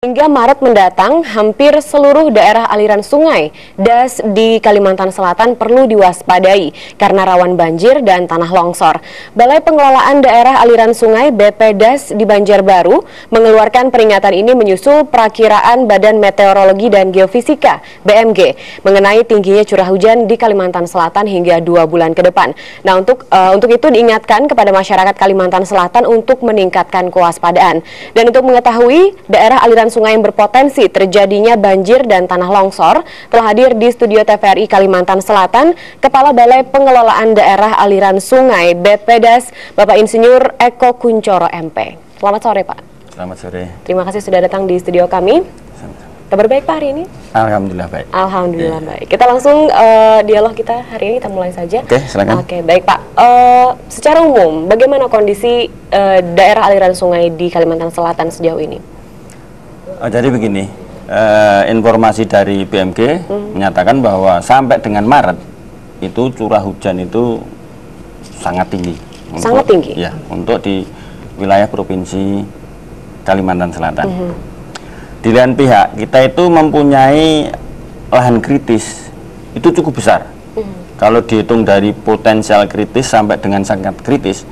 Hingga Maret mendatang, hampir seluruh daerah aliran sungai das di Kalimantan Selatan perlu diwaspadai karena rawan banjir dan tanah longsor. Balai Pengelolaan Daerah Aliran Sungai BPDAS di Banjarbaru mengeluarkan peringatan ini menyusul perakiraan Badan Meteorologi dan Geofisika (BMG) mengenai tingginya curah hujan di Kalimantan Selatan hingga 2 bulan ke depan. Nah, untuk itu diingatkan kepada masyarakat Kalimantan Selatan untuk meningkatkan kewaspadaan. Dan untuk mengetahui daerah aliran sungai yang berpotensi terjadinya banjir dan tanah longsor, telah hadir di studio TVRI Kalimantan Selatan Kepala Balai Pengelolaan Daerah Aliran Sungai BPDAS, Bapak Insinyur Eko Kuncoro MP. Selamat sore, Pak. Selamat sore. Terima kasih sudah datang di studio kami. Kabar baik, Pak, hari ini? Alhamdulillah baik. Alhamdulillah baik. Kita langsung dialog kita hari ini, kita mulai saja. Oke, silakan. Oke, baik, Pak. Secara umum, bagaimana kondisi daerah aliran sungai di Kalimantan Selatan sejauh ini? Jadi begini, informasi dari BMG menyatakan bahwa sampai dengan Maret itu curah hujan itu sangat tinggi. Sangat tinggi? Ya, untuk di wilayah Provinsi Kalimantan Selatan. Di lain pihak, kita itu mempunyai lahan kritis, itu cukup besar. Kalau dihitung dari potensial kritis sampai dengan sangat kritis,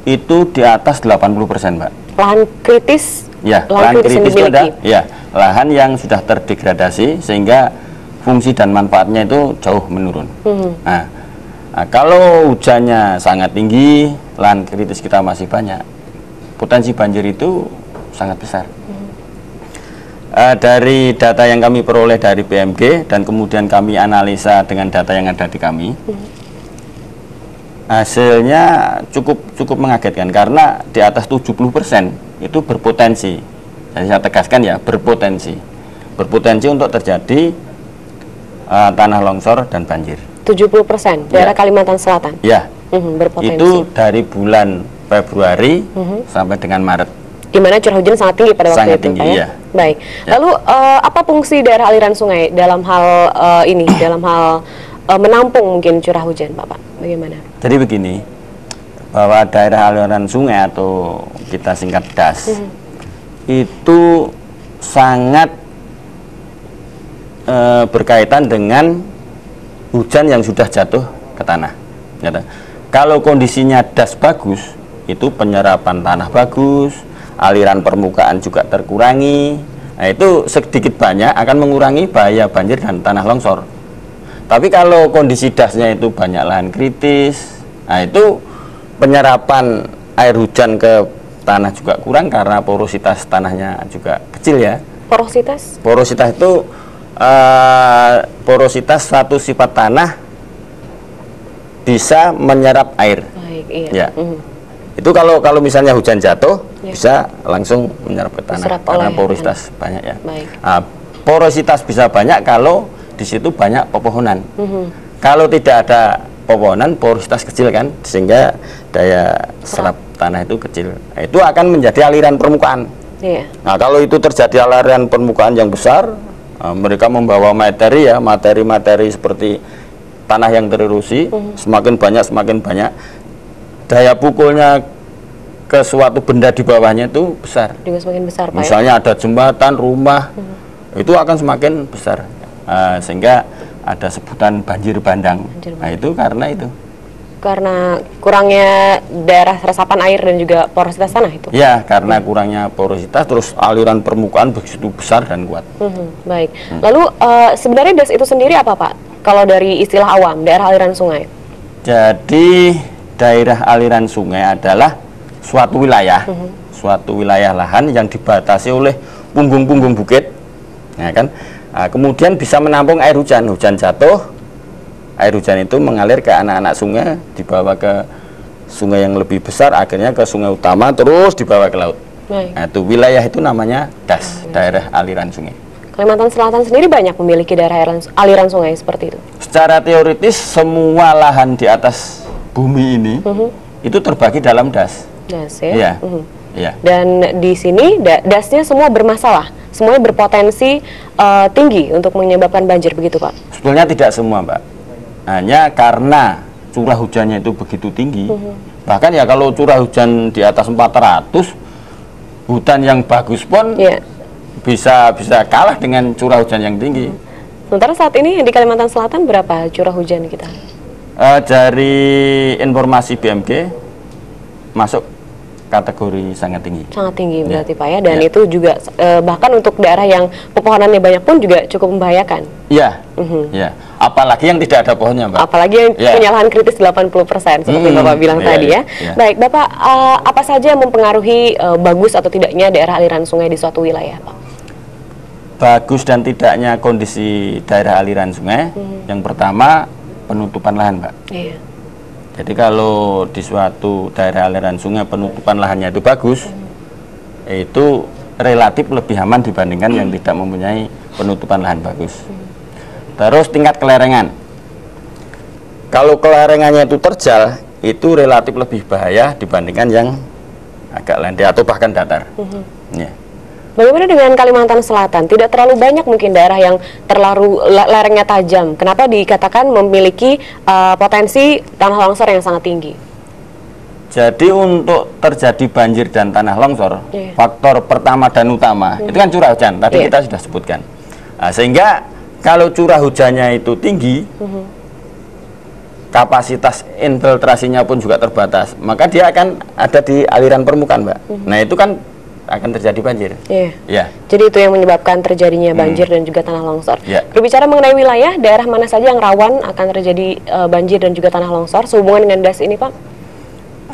itu di atas 80%, Mbak. Lahan kritis? Ya, lahan kritis itu ada, ya, lahan yang sudah terdegradasi sehingga fungsi dan manfaatnya itu jauh menurun. Nah, kalau hujannya sangat tinggi, lahan kritis kita masih banyak, potensi banjir itu sangat besar. Dari data yang kami peroleh dari BMG dan kemudian kami analisa dengan data yang ada di kami, hasilnya cukup mengagetkan karena di atas 70% itu berpotensi. Jadi saya tegaskan ya, berpotensi untuk terjadi tanah longsor dan banjir. 70% daerah Kalimantan Selatan? Ya, berpotensi. itu dari bulan Februari sampai dengan Maret. Di mana curah hujan sangat tinggi pada waktu itu, tinggi, Pak, ya? Iya. Baik. Ya. Lalu apa fungsi daerah aliran sungai dalam hal ini, dalam hal menampung mungkin curah hujan, Pak? Bagaimana? Jadi begini, bahwa daerah aliran sungai atau kita singkat DAS itu sangat berkaitan dengan hujan yang sudah jatuh ke tanah. Kalau kondisinya DAS bagus, itu penyerapan tanah bagus, aliran permukaan juga terkurangi. Nah, itu sedikit banyak akan mengurangi bahaya banjir dan tanah longsor. Tapi kalau kondisi dasnya itu banyak lahan kritis, nah itu penyerapan air hujan ke tanah juga kurang karena porositas tanahnya juga kecil ya. Porositas? Porositas itu porositas suatu sifat tanah bisa menyerap air. Baik, iya. Ya. Itu kalau misalnya hujan jatuh bisa langsung menyerap ke tanah karena porositas banyak ya. Nah, porositas bisa banyak kalau di situ banyak pepohonan. Kalau tidak ada pepohonan, porositas kecil kan, sehingga daya serap tanah itu kecil. Nah, itu akan menjadi aliran permukaan. Nah, kalau itu terjadi aliran permukaan yang besar, mereka membawa materi seperti tanah yang tererosi, semakin banyak, daya pukulnya ke suatu benda di bawahnya itu besar. Juga semakin besar, Pak. Misalnya ada jembatan, rumah, itu akan semakin besar. Sehingga ada sebutan banjir bandang. Nah, itu karena kurangnya daerah resapan air dan juga porositas tanah itu. Ya, karena kurangnya porositas, terus aliran permukaan begitu besar dan kuat. Baik. Lalu sebenarnya DAS itu sendiri apa, Pak? Kalau dari istilah awam, daerah aliran sungai. Jadi daerah aliran sungai adalah suatu wilayah lahan yang dibatasi oleh punggung-punggung bukit, ya kan? Nah, kemudian bisa menampung air hujan jatuh, air hujan itu mengalir ke anak-anak sungai, dibawa ke sungai yang lebih besar, akhirnya ke sungai utama, terus dibawa ke laut. Nah, itu wilayah itu namanya DAS, daerah aliran sungai. Kalimantan Selatan sendiri banyak memiliki daerah aliran sungai seperti itu? Secara teoritis semua lahan di atas bumi ini itu terbagi dalam DAS. DAS ya? Iya. Dan di sini DAS-nya semua bermasalah, semuanya berpotensi tinggi untuk menyebabkan banjir, begitu, Pak? Sebetulnya tidak semua, Mbak. Hanya karena curah hujannya itu begitu tinggi. Bahkan ya kalau curah hujan di atas 400, hutan yang bagus pun bisa kalah dengan curah hujan yang tinggi. Sementara saat ini di Kalimantan Selatan berapa curah hujan kita? Dari informasi BMG masuk kategori sangat tinggi. Sangat tinggi berarti Pak ya, dan itu juga bahkan untuk daerah yang pepohonannya banyak pun juga cukup membahayakan. Iya, ya. Apalagi yang tidak ada pohonnya, Mbak. Apalagi yang punya lahan kritis 80% seperti Bapak bilang tadi ya. Baik, Bapak, apa saja yang mempengaruhi bagus atau tidaknya daerah aliran sungai di suatu wilayah, Pak? Bagus dan tidaknya kondisi daerah aliran sungai, yang pertama penutupan lahan, Mbak. Iya. Jadi kalau di suatu daerah aliran sungai penutupan lahannya itu bagus, itu relatif lebih aman dibandingkan yang tidak mempunyai penutupan lahan bagus. Terus tingkat kelerengan. Kalau kelerengannya itu terjal, itu relatif lebih bahaya dibandingkan yang agak landai atau bahkan datar. Ya. Bagaimana dengan Kalimantan Selatan? Tidak terlalu banyak mungkin daerah yang terlalu lerengnya tajam. Kenapa dikatakan memiliki potensi tanah longsor yang sangat tinggi? Jadi untuk terjadi banjir dan tanah longsor, faktor pertama dan utama itu kan curah hujan. Tadi kita sudah sebutkan. Nah, sehingga kalau curah hujannya itu tinggi, kapasitas infiltrasinya pun juga terbatas, maka dia akan ada di aliran permukaan, Mbak. Nah itu kan akan terjadi banjir. Jadi itu yang menyebabkan terjadinya banjir dan juga tanah longsor. Berbicara mengenai wilayah, daerah mana saja yang rawan akan terjadi banjir dan juga tanah longsor sehubungan dengan DAS ini, Pak?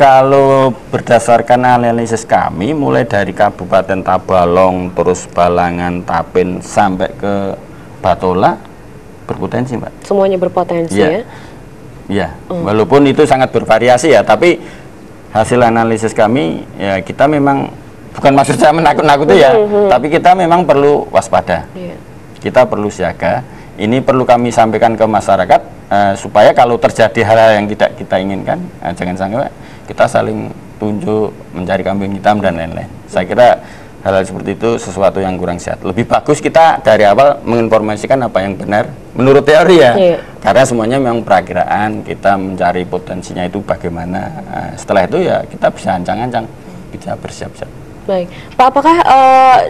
Kalau berdasarkan analisis kami, mulai dari Kabupaten Tabalong, terus Balangan, Tapin, sampai ke Batola, berpotensi, Mbak. Semuanya berpotensi ya? Iya, walaupun itu sangat bervariasi ya, tapi hasil analisis kami, ya kita memang bukan maksud saya menakut-nakuti ya, tapi kita memang perlu waspada. Kita perlu siaga. Ini perlu kami sampaikan ke masyarakat supaya kalau terjadi hal-hal yang tidak kita inginkan, jangan sampai kita saling tunjuk mencari kambing hitam dan lain-lain. Saya kira hal-hal seperti itu sesuatu yang kurang sehat. Lebih bagus kita dari awal menginformasikan apa yang benar menurut teori ya. Karena semuanya memang perakiraan, kita mencari potensinya itu bagaimana. Setelah itu ya kita bisa ancang-ancang, kita bersiap-siap. Baik, Pak, apakah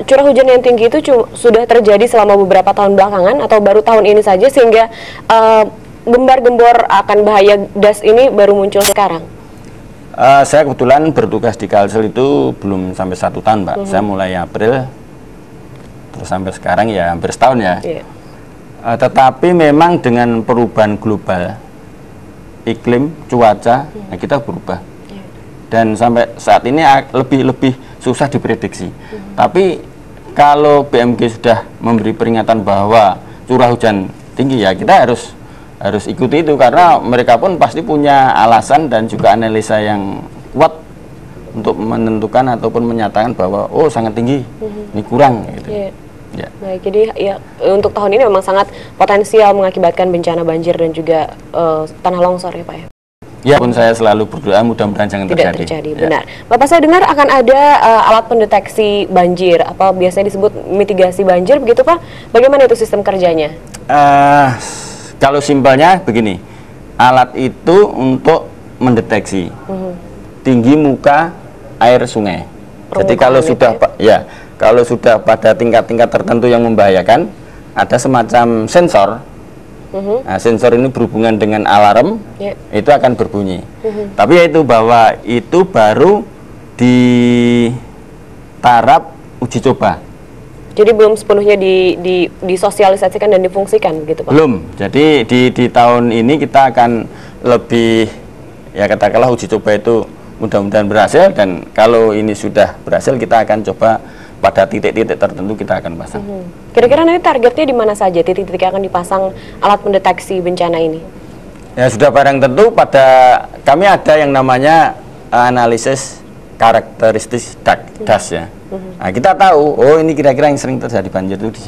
curah hujan yang tinggi itu sudah terjadi selama beberapa tahun belakangan atau baru tahun ini saja sehingga gembar-gembor akan bahaya DAS ini baru muncul sekarang? Saya kebetulan bertugas di Kalsel itu belum sampai 1 tahun, Mbak. Saya mulai April, terus sampai sekarang ya hampir setahun ya. Tetapi memang dengan perubahan global, iklim, cuaca, kita berubah. Dan sampai saat ini lebih susah diprediksi. Tapi kalau BMG sudah memberi peringatan bahwa curah hujan tinggi, ya kita harus ikuti itu, karena mereka pun pasti punya alasan dan juga analisa yang kuat untuk menentukan ataupun menyatakan bahwa oh sangat tinggi, ini kurang gitu. Baik, jadi ya untuk tahun ini memang sangat potensial mengakibatkan bencana banjir dan juga tanah longsor ya, Pak ya. Ya, pun saya selalu berdoa mudah-mudahan jangan terjadi. Benar. Bapak, saya dengar akan ada alat pendeteksi banjir, apa biasanya disebut mitigasi banjir, begitu Pak? Bagaimana itu sistem kerjanya? Kalau simpelnya begini, alat itu untuk mendeteksi tinggi muka air sungai. Jadi kalau sudah pada tingkat-tingkat tertentu yang membahayakan, ada semacam sensor. Nah, sensor ini berhubungan dengan alarm, itu akan berbunyi. Tapi yaitu bahwa itu baru di taraf uji coba. Jadi belum sepenuhnya disosialisasikan dan difungsikan gitu, Pak? Belum. Jadi di tahun ini kita akan lebih, ya katakanlah uji coba itu mudah-mudahan berhasil, dan kalau ini sudah berhasil kita akan coba pada titik-titik tertentu kita akan pasang. Kira-kira nanti targetnya di mana saja titik-titik akan dipasang alat pendeteksi bencana ini? Ya sudah barang tentu kami ada yang namanya analisis karakteristik DAS ya. Nah, kita tahu oh ini kira-kira yang sering terjadi banjir itu di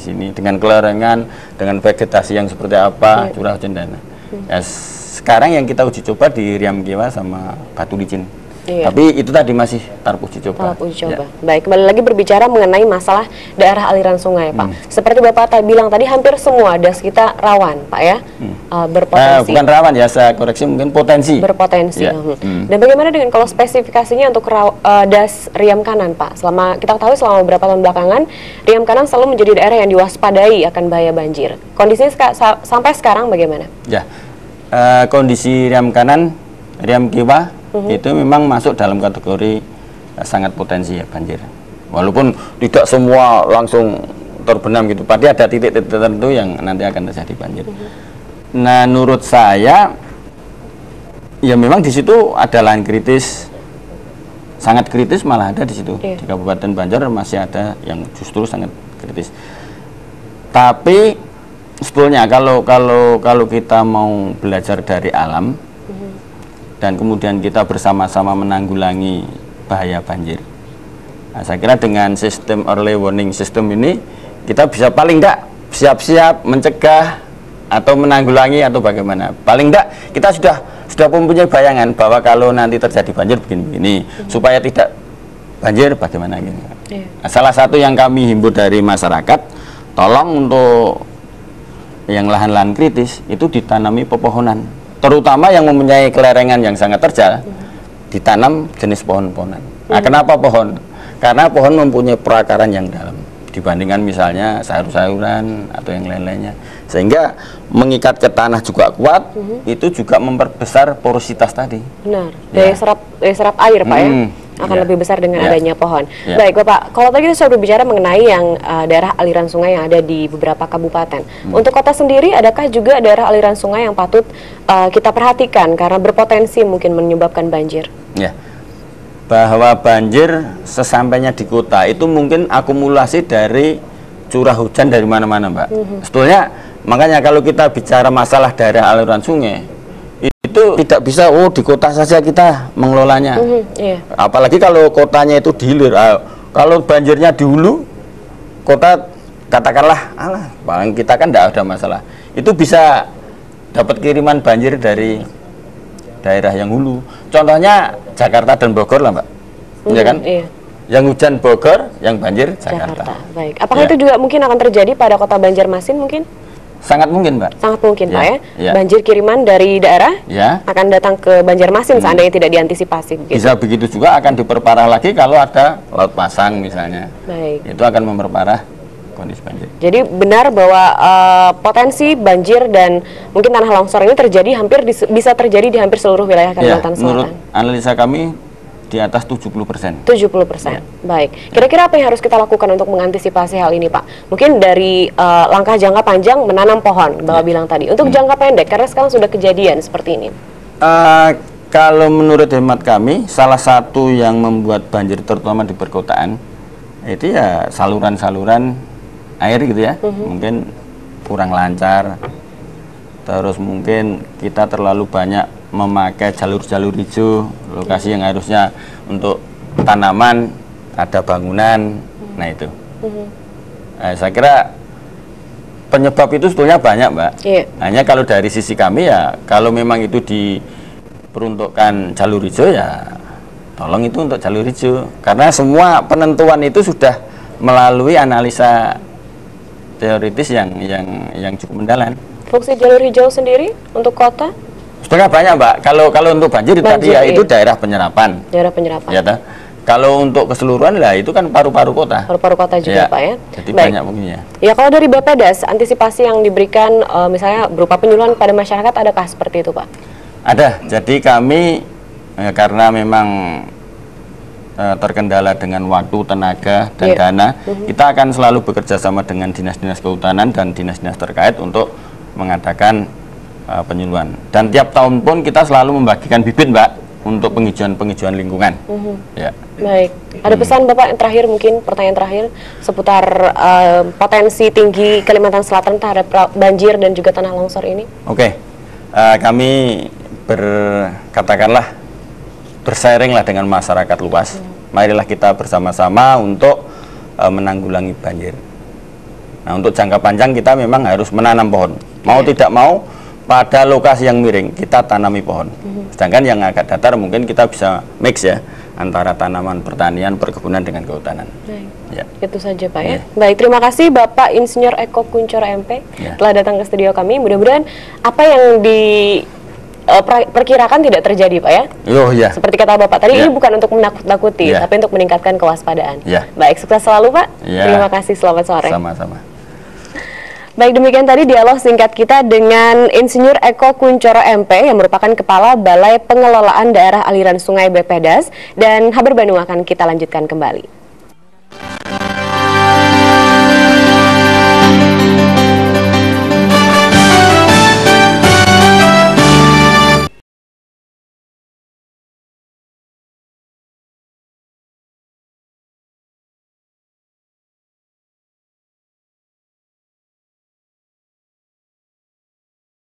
sini dengan kelerengan, dengan vegetasi yang seperti apa, curah hujan dan. Ya, sekarang yang kita uji coba di Riam Kewa sama Batu Licin. Tapi itu tadi masih tahap uji coba. Tahap uji coba. Baik, kembali lagi berbicara mengenai masalah daerah aliran sungai, Pak. Seperti Bapak bilang tadi, hampir semua das kita rawan, Pak ya, berpotensi. Bukan rawan ya, saya koreksi, mungkin potensi. Berpotensi. Dan bagaimana dengan kalau spesifikasinya untuk das riam kanan, Pak? Kita ketahui selama beberapa tahun belakangan, riam kanan selalu menjadi daerah yang diwaspadai akan bahaya banjir. Kondisinya sampai sekarang bagaimana? Ya, kondisi riam kanan, riam kiwa itu memang masuk dalam kategori sangat potensi ya banjir. Walaupun tidak semua langsung terbenam gitu, pasti ada titik-titik tertentu yang nanti akan terjadi banjir. Nah, menurut saya ya memang di situ ada lahan kritis, sangat kritis malah ada di situ. Di Kabupaten Banjar masih ada yang justru sangat kritis. Tapi sebetulnya kalau kita mau belajar dari alam dan kemudian kita bersama-sama menanggulangi bahaya banjir, nah, saya kira dengan sistem early warning system ini kita bisa paling enggak siap-siap mencegah atau menanggulangi atau bagaimana. Paling enggak kita sudah mempunyai bayangan bahwa kalau nanti terjadi banjir begini-begini, supaya tidak banjir bagaimana gini. Nah, salah satu yang kami himbau dari masyarakat, tolong untuk yang lahan-lahan kritis itu ditanami pepohonan, terutama yang mempunyai kelerengan yang sangat terjal, ditanam jenis pohon-pohonan. Nah, kenapa pohon? Karena pohon mempunyai perakaran yang dalam dibandingkan misalnya sayur-sayuran atau yang lain-lainnya, sehingga mengikat ke tanah juga kuat. Itu juga memperbesar porositas tadi. Benar. Daya serap air, Pak ya, akan lebih besar dengan adanya pohon. Baik, Bapak, kalau tadi kita sudah berbicara mengenai yang daerah aliran sungai yang ada di beberapa kabupaten. Untuk kota sendiri, adakah juga daerah aliran sungai yang patut kita perhatikan karena berpotensi mungkin menyebabkan banjir? Ya, bahwa banjir sesampainya di kota itu mungkin akumulasi dari curah hujan dari mana-mana, Mbak. Sebetulnya makanya kalau kita bicara masalah daerah aliran sungai itu tidak bisa di kota saja kita mengelolanya. Apalagi kalau kotanya itu di hilir. Kalau banjirnya di hulu kota, katakanlah paling kita kan tidak ada masalah, itu bisa dapat kiriman banjir dari daerah yang hulu. Contohnya Jakarta dan Bogor lah, Mbak. Ya kan? Yang hujan Bogor, yang banjir Jakarta. Baik. Apakah itu juga mungkin akan terjadi pada kota Banjarmasin mungkin? Sangat mungkin, Mbak. Sangat mungkin, Pak ya. Banjir kiriman dari daerah akan datang ke Banjarmasin seandainya tidak diantisipasi. Bisa begitu juga, akan diperparah lagi kalau ada laut pasang misalnya. Baik. Itu akan memperparah kondisi banjir. Jadi benar bahwa potensi banjir dan mungkin tanah longsor ini bisa terjadi di hampir seluruh wilayah Kalimantan Selatan. Menurut analisa kami di atas 70%. 70%. Baik. Kira-kira apa yang harus kita lakukan untuk mengantisipasi hal ini, Pak? Mungkin dari langkah jangka panjang menanam pohon, Bapak bilang tadi. Untuk jangka pendek, karena sekarang sudah kejadian seperti ini. Kalau menurut hemat kami, salah satu yang membuat banjir terutama di perkotaan itu ya saluran-saluran air gitu ya. Mungkin kurang lancar. Terus mungkin kita terlalu banyak memakai jalur-jalur hijau, lokasi yang harusnya untuk tanaman, ada bangunan. Nah itu, saya kira penyebab itu sebetulnya banyak, Mbak. Hanya kalau dari sisi kami ya, kalau memang itu diperuntukkan jalur hijau ya, tolong itu untuk jalur hijau. Karena semua penentuan itu sudah melalui analisa teoritis yang cukup mendalam. Fungsi jalur hijau sendiri untuk kota? Sebetulnya banyak, Mbak. Kalau untuk banjir tadi ya itu daerah penyerapan. Daerah penyerapan. Ya, kalau untuk keseluruhan lah itu kan paru-paru kota. Paru-paru kota juga, Pak ya. Jadi banyak mungkin ya. Ya, kalau dari Bappedas, antisipasi yang diberikan misalnya berupa penyuluhan pada masyarakat, adakah seperti itu, Pak? Ada. Jadi kami karena memang terkendala dengan waktu, tenaga, dan dana, kita akan selalu bekerja sama dengan dinas-dinas kehutanan dan dinas-dinas terkait untuk mengadakan penyuluhan. Dan tiap tahun pun kita selalu membagikan bibit, Mbak, untuk penghijauan lingkungan. Baik. Ada pesan Bapak yang terakhir, mungkin pertanyaan terakhir seputar potensi tinggi Kalimantan Selatan terhadap banjir dan juga tanah longsor ini? Kami katakanlah bersainglah dengan masyarakat luas. Marilah kita bersama-sama untuk menanggulangi banjir. Nah, untuk jangka panjang kita memang harus menanam pohon. Mau tidak mau, pada lokasi yang miring kita tanami pohon. Sedangkan yang agak datar mungkin kita bisa mix ya antara tanaman pertanian, perkebunan dengan kehutanan. Baik. Ya. Itu saja Pak ya. Baik, terima kasih Bapak Insinyur Eko Kuncoro MP telah datang ke studio kami. Mudah-mudahan apa yang perkirakan tidak terjadi Pak ya. Oh ya. Seperti kata Bapak tadi, ini bukan untuk menakut-nakuti, tapi untuk meningkatkan kewaspadaan. Baik, sukses selalu Pak. Terima kasih, selamat sore. Sama-sama. Baik, demikian tadi dialog singkat kita dengan Insinyur Eko Kuncoro MP yang merupakan Kepala Balai Pengelolaan Daerah Aliran Sungai BPDAS, dan Haber Bandung akan kita lanjutkan kembali.